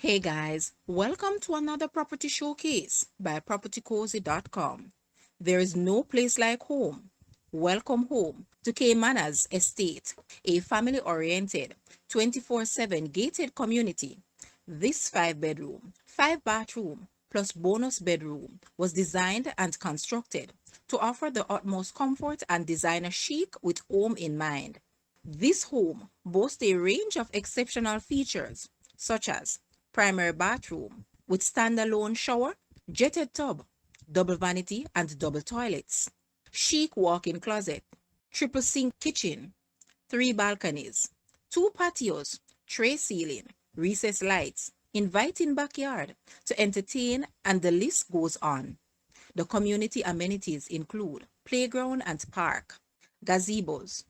Hey guys, welcome to another property showcase by propertycozy.com. There is no place like home. Welcome home to Caymanas Estate, a family-oriented 24/7 gated community. This 5-bedroom, 5-bathroom plus bonus bedroom was designed and constructed to offer the utmost comfort and designer chic with home in mind. This home boasts a range of exceptional features such as primary bathroom with standalone shower, jetted tub, double vanity and double toilets, chic walk-in closet, triple sink kitchen, 3 balconies, 2 patios, tray ceiling, recessed lights, inviting backyard to entertain, and the list goes on. The community amenities include playground and park, gazebos,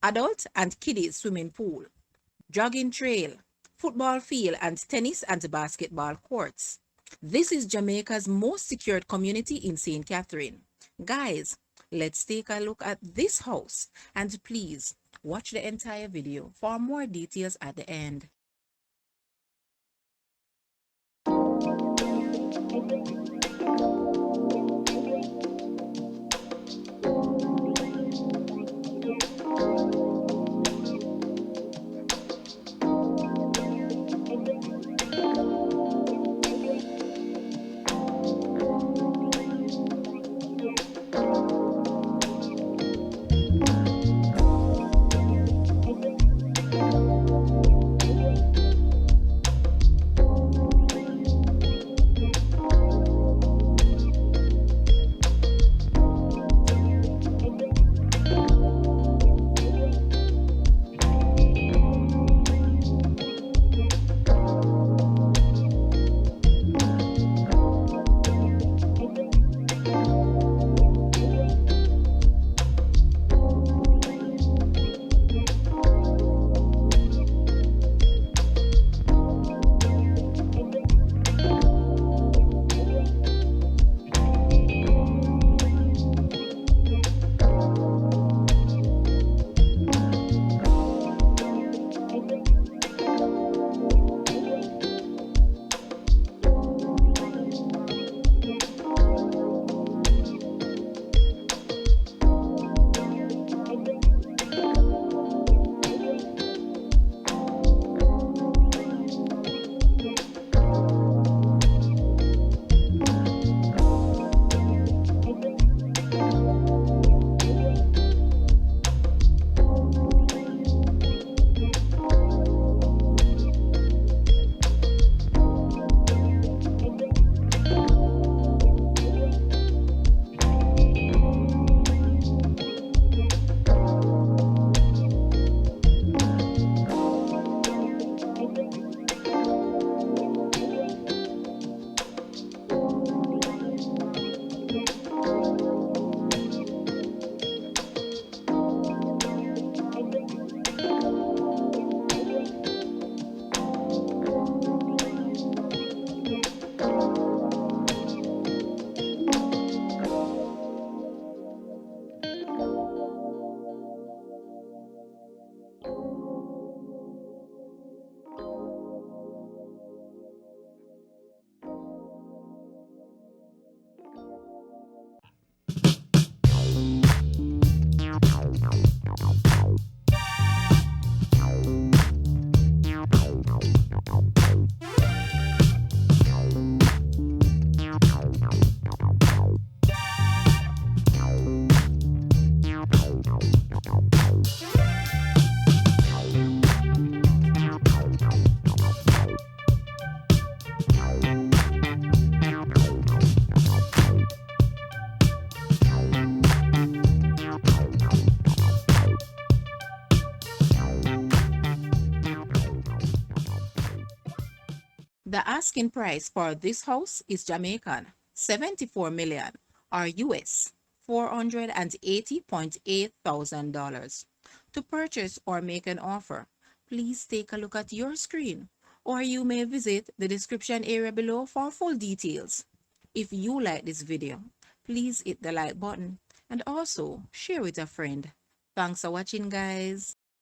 adult and kiddies swimming pool, jogging trail, football field, and tennis and basketball courts. This is Jamaica's most secured community in St. Catherine. Guys, let's take a look at this house and please watch the entire video for more details at the end. The asking price for this house is Jamaican 74 million or US $480.8 thousand. To purchase or make an offer, please take a look at your screen or you may visit the description area below for full details. If you like this video, please hit the like button and also share with a friend. Thanks for watching, guys.